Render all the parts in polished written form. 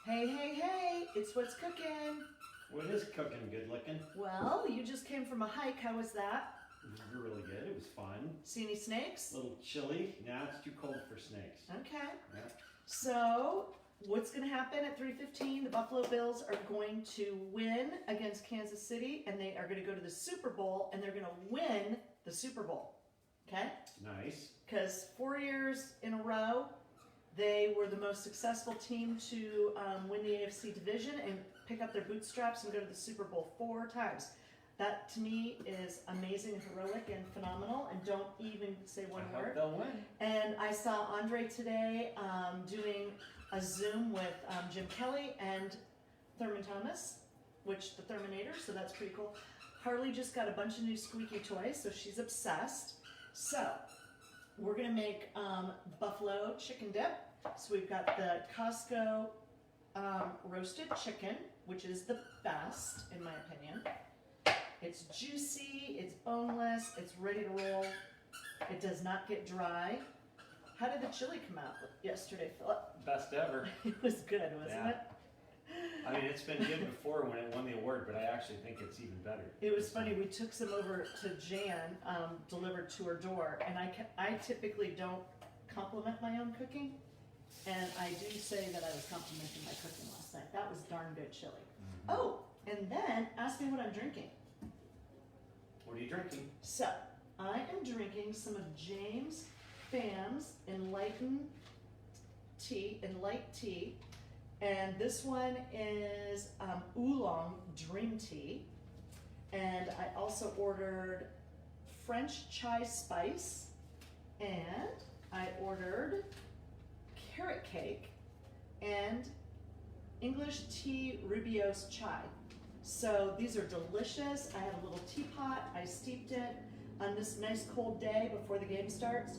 Hey, hey, hey, it's What's Cooking. What is cooking? Good looking? Well, you just came from a hike. How was that? It was really good. It was fun. See any snakes? A little chilly. Now it's too cold for snakes. Okay. Yeah. So, what's going to happen at 3:15? The Buffalo Bills are going to win against Kansas City, and they are going to go to the Super Bowl, and they're going to win the Super Bowl. Okay? Nice. Because 4 years in a row, they were the most successful team to win the AFC division and pick up their bootstraps and go to the Super Bowl 4 times. That to me is amazing and heroic and phenomenal, and don't even say one I word. hope they'll win. And I saw Andre today doing a Zoom with Jim Kellee and Thurman Thomas, which the Thurminator, so that's pretty cool. Harley just got a bunch of new squeaky toys, so she's obsessed. So we're gonna make buffalo chicken dip. So we've got the Costco roasted chicken, which is the best in my opinion. It's juicy, it's boneless, it's ready to roll. It does not get dry. How did the chili come out yesterday, Philip? Best ever. It was good, wasn't Yeah. it? I mean, it's been good before when it won the award, but I actually think it's even better. It was funny, we took some over to Jan, delivered to her door, and I typically don't compliment my own cooking, and I do say that I was complimenting my cooking last night. That was darn good chili. Mm-hmm. Oh, and then ask me what I'm drinking. What are you drinking? So, I am drinking some of James Pham's Enlight Tea, and this one is Oolong Dream Tea, and I also ordered French Chai Spice, and I ordered Carrot Cake, and English Tea Rooibos Chai. So these are delicious. I have a little teapot. I steeped it on this nice cold day before the game starts.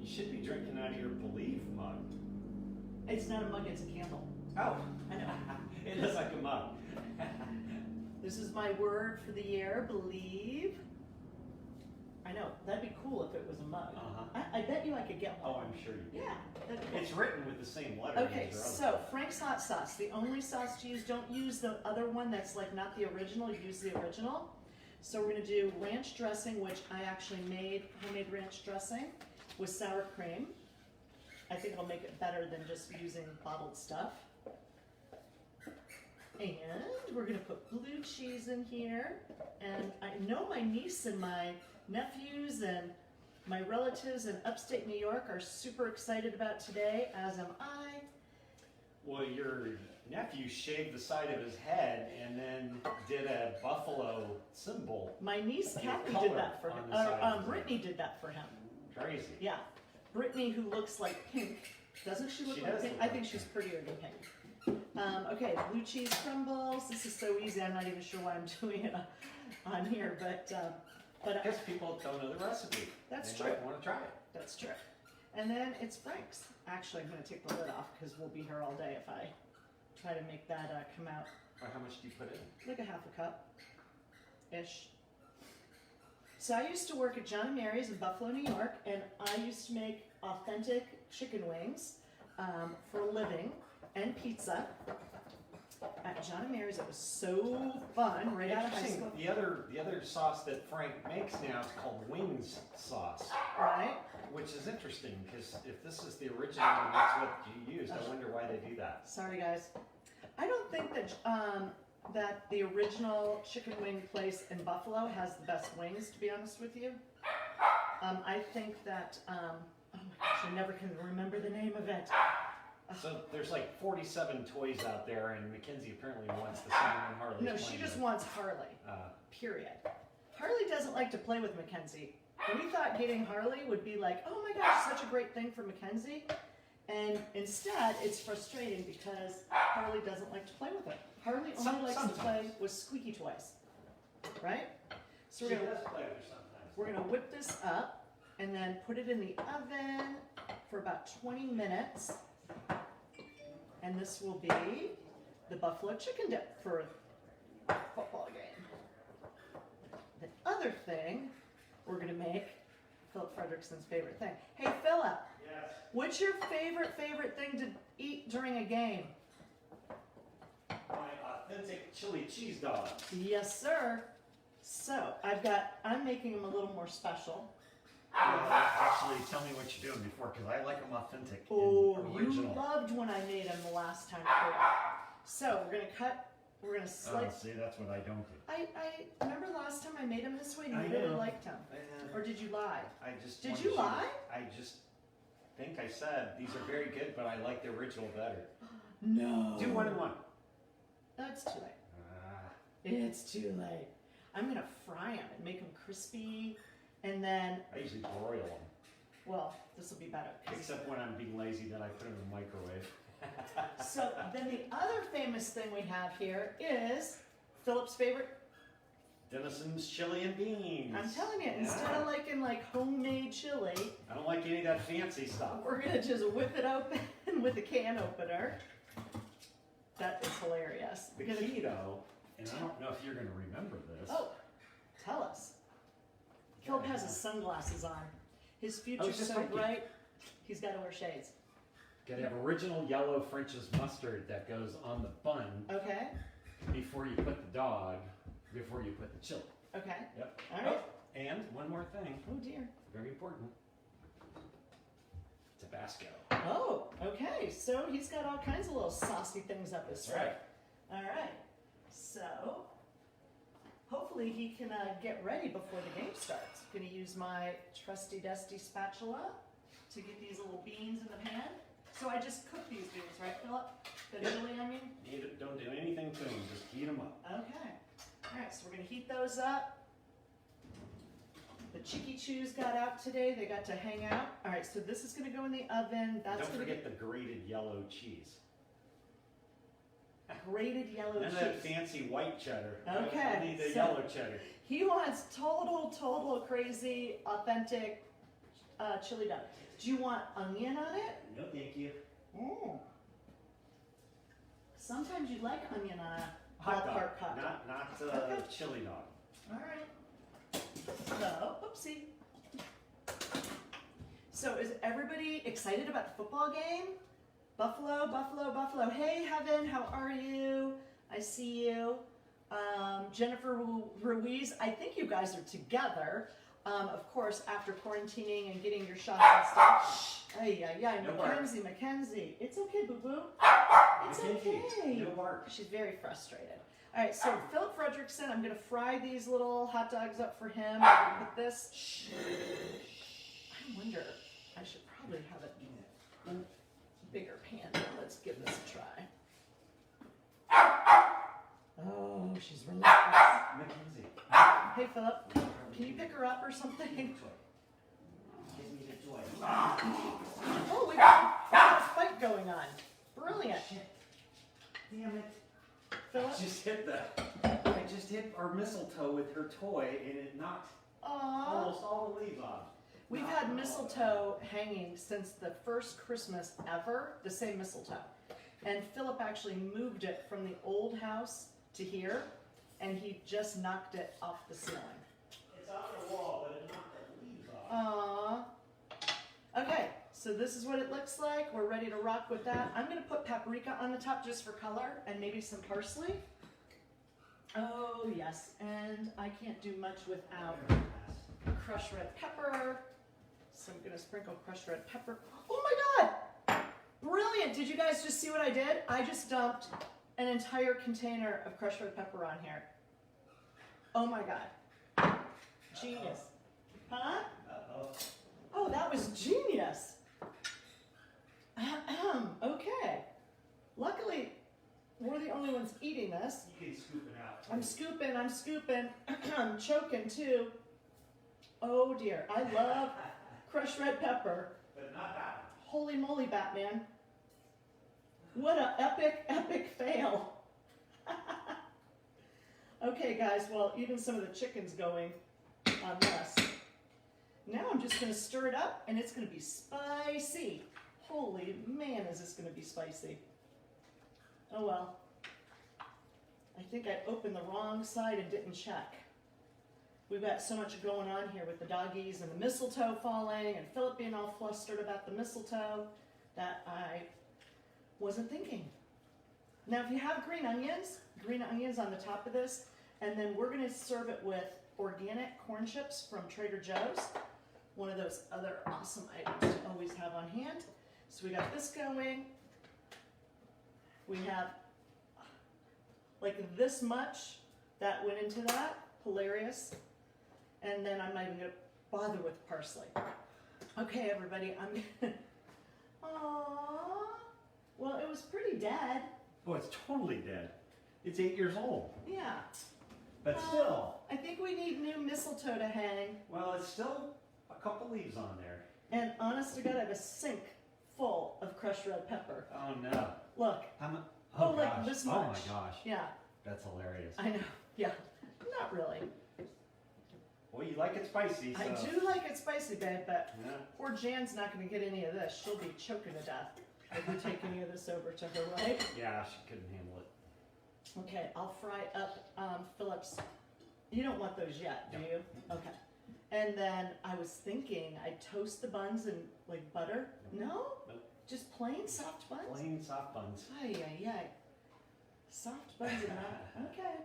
You should be drinking out of your Believe mug. It's not a mug, it's a candle. Oh, I know. it looks like a mug. This is my word for the year, believe. I know, that'd be cool if it was a mug. Uh-huh. I bet you I could get one. Oh, I'm sure you do. Yeah. that'd be cool. It's written with the same letter. Okay, so Frank's hot sauce. The only sauce to use, don't use the other one that's like not the original, use the original. So we're gonna do ranch dressing, which I actually made homemade ranch dressing with sour cream. I think it'll make it better than just using bottled stuff. And we're gonna put blue cheese in here. And I know my niece and my nephews and my relatives in upstate New York are super excited about today, as am I. Well, your nephew shaved the side of his head and then did a buffalo symbol. My niece With Kathy color did that for him. on the side of his Brittany did that for him. Crazy. Yeah, Brittany, who looks like pink. Doesn't she look She like does pink? look I like think she's pink. prettier than pink. Okay, blue cheese crumbles. This is so easy. I'm not even sure why I'm doing it on here, but Because people don't know the recipe. That's they true. might want to try it. that's true. And then it's Frank's. Actually, I'm going to take the lid off because we'll be here all day if I try to make that come out. Or how much do you put in? Like a half a cup-ish. So I used to work at John & Mary's in Buffalo, New York, and I used to make authentic chicken wings for a living and pizza at John & Mary's. It was so fun right out of high Interesting. school. The other sauce that Frank makes now is called wings sauce, Right? which is interesting because if this is the original and that's what you used, I wonder why they do that. Sorry, guys. I don't think that that the original chicken wing place in Buffalo has the best wings, to be honest with you. I think that, oh my gosh, I never can remember the name of it. So there's like 47 toys out there, and Mackenzie apparently wants the same one Harley's No, she playing just with. wants Harley, period. Harley doesn't like to play with Mackenzie. We thought getting Harley would be like, oh my gosh, such a great thing for Mackenzie. And instead, it's frustrating because Harley doesn't like to play with it. Harley only likes to play with squeaky toys, right? So She does play with her sometimes. we're gonna whip this up and then put it in the oven for about 20 minutes. And this will be the buffalo chicken dip for a football game. The other thing we're gonna make, Philip Fredrickson's favorite thing. Hey Philip, Yes. what's your favorite thing to eat during a game? authentic chili cheese dogs. Yes, sir. So I'm making them a little more special. Actually, tell me what you're doing before, because I like them authentic and You original. loved when I made them the last time. So we're gonna slice. See, that's what I don't do. I remember last time I made them this way and I you really know. liked them. Or did you lie? Did wanted you lie? I just think I said these are very good, but I like the original better. No. Do 1 and 1. That's too late. It's too late. I'm gonna fry them and make them crispy, and then, I usually broil them, well, this will be better. except when I'm being lazy, then I put them in the microwave. So then the other famous thing we have here is Philip's favorite. Denison's chili and beans. I'm telling you, instead of liking like homemade chili, I don't like any of that fancy stuff. we're gonna just whip it open with a can opener. That is hilarious. The key though, and I don't know if you're going to remember this. Oh, tell us. Philip has his sunglasses on. His future's just so thinking. bright, he's got to wear shades. Got to have original yellow French's mustard that goes on the bun Okay, before you put the chili. okay. Yep. All right. Oh, and one more thing, Oh dear. very important. Tabasco. Oh, okay. So he's got all kinds of little saucy things up his That's right. All right. So hopefully he can get ready before the game starts. I'm gonna use my trusty dusty spatula to get these little beans in the pan. So I just cook these beans, right, Philip? The Yep. chili, I mean. Don't do anything to them, just heat them up. Okay. All right. So we're gonna heat those up. The Chicky Chews got out today. They got to hang out. All right. So this is gonna go in the oven. That's Don't gonna forget the grated yellow cheese. get grated yellow And cheese. that fancy white cheddar. Okay, I need the so- yellow cheddar. He wants total crazy, authentic chili dog. Do you want onion on it? No, thank you. Mm. Sometimes you like onion on a Hot dog, ballpark hot dog. not Okay. chili dog. All right. So, oopsie. So, is everybody excited about the football game? Buffalo, Buffalo, Buffalo. Hey, Heaven, how are you? I see you. Jennifer Ruiz, I think you guys are together. Of course, after quarantining and getting your shots and stuff. Ay, No bark. Mackenzie. It's okay, boo-boo. It's Mackenzie, okay. no bark. She's very frustrated. All right, so Philip Fredrickson, I'm going to fry these little hot dogs up for him. I'm gonna put this. I wonder, I should probably have it in a bigger pan. Let's give this a try. Oh, she's relentless. Mackenzie. Hey, Philip, can you pick her up or something? Give me the toy. Oh, we got a fight going on. Brilliant. Damn it. Philip? I just hit our mistletoe with her toy and it knocked Aww. almost all the leaves off. We've had mistletoe hanging since the first Christmas ever, the same mistletoe. And Philip actually moved it from the old house to here, and he just knocked it off the ceiling. It's on the wall, but it knocked the leaves off. Aww. Okay, so this is what it looks like. We're ready to rock with that. I'm gonna put paprika on the top just for color, and maybe some parsley. Oh yes, and I can't do much without crushed red pepper. So I'm gonna sprinkle crushed red pepper. Oh my God! Brilliant! Did you guys just see what I did? I just dumped an entire container of crushed red pepper on here. Oh my God. Genius. Huh? Uh-oh. Oh, that was genius. Okay. Luckily, we're the only ones eating this. You can scoop it out. I'm scooping. I'm choking too. Oh dear, I love crushed red pepper. But not that Holy moly, Batman. What a epic fail. Okay, guys, well, even some of the chicken's going on this. Now I'm just going to stir it up, and it's going to be spicy. Holy man, is this going to be spicy. Oh, well. I think I opened the wrong side and didn't check. We've got so much going on here with the doggies and the mistletoe falling and Philip being all flustered about the mistletoe that I wasn't thinking. Now, if you have green onions on the top of this, and then we're gonna serve it with organic corn chips from Trader Joe's. One of those other awesome items to always have on hand. So we got this going. We have like this much that went into that, hilarious. And then I'm not even gonna bother with parsley. Okay, everybody, I'm gonna, aww. Well, it was pretty dead. Oh, it's totally dead. It's 8 years old. Yeah. But still. I think we need new mistletoe to hang. Well, it's still a couple leaves on there. And honest to God, I have a sink full of crushed red pepper. Oh no. Look. How much? Oh, Oh, like gosh. this Oh much. my gosh. Yeah. That's hilarious. I know. Yeah. Not really. Well, you like it spicy, so. I do like it spicy, babe, but Yeah. poor Jan's not going to get any of this. She'll be choking to death if we take any of this over to her, right? Yeah, she couldn't handle it. Okay, I'll fry up Philip's. You don't want those yet, do you? Okay. And then I was thinking I'd toast the buns in like butter. No? Nope. Just plain soft buns? Plain soft buns. Ay, ay, ay. Soft buns and that. Okay.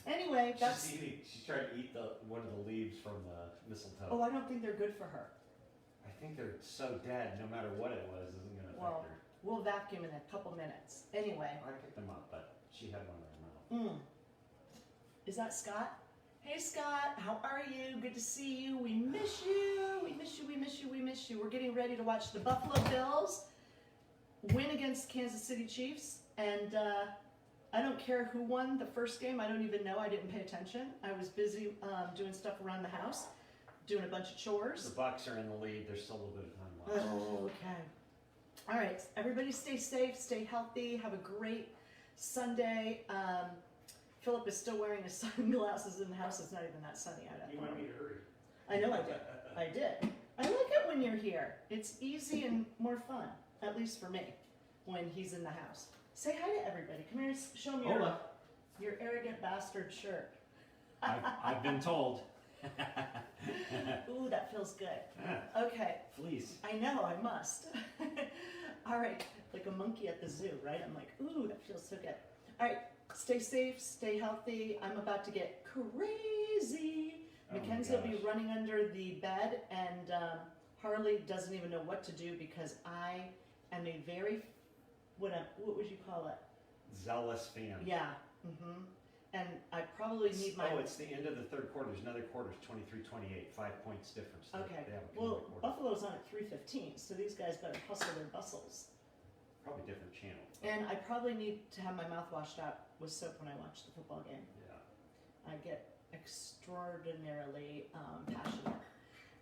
Anyway, that's. She's trying to eat one of the leaves from the mistletoe. Oh, I don't think they're good for her. I think they're so dead, no matter what it was, isn't going to affect Well, her. we'll vacuum in a couple minutes. Anyway. I picked them up, but she had one in her mouth. Is that Scott? Hey Scott, how are you? Good to see you. We miss you. We miss you. We miss you. We miss you. We're getting ready to watch the Buffalo Bills win against Kansas City Chiefs. And I don't care who won the first game. I don't even know. I didn't pay attention. I was busy doing stuff around the house, doing a bunch of chores. The Bucks are in the lead. There's still a little bit of time left. Oh, okay. All right. Everybody stay safe, stay healthy. Have a great Sunday. Philip is still wearing his sunglasses in the house. It's not even that sunny out. You want me to hurry? I know I did. I did. I like it when you're here. It's easy and more fun, at least for me, when he's in the house. Say hi to everybody. Come here, show them your arrogant bastard shirt. I've been told. Ooh, that feels good. Okay. Fleece. I know, I must. All right, like a monkey at the zoo, right? I'm like, ooh, that feels so good. All right, stay safe, stay healthy. I'm about to get crazy. Oh my Mackenzie will be gosh. running under the bed, and Harley doesn't even know what to do because I am a very, what would you call it? Zealous fan. Yeah. And I probably need my. Oh, it's the end of the third quarter. There's another quarter. It's 23-28. 5 points difference. Okay. They have a Well, quarter. Buffalo's on at 3:15, so these guys better hustle their bustles. Probably different channel. And I probably need to have my mouth washed out with soap when I watch the football game. Yeah. I get extraordinarily passionate.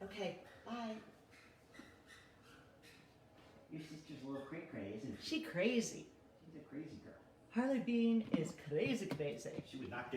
Okay, bye. Your sister's a little cray-cray, isn't she? She crazy. She's a crazy girl. Harley Bean is crazy. She would not give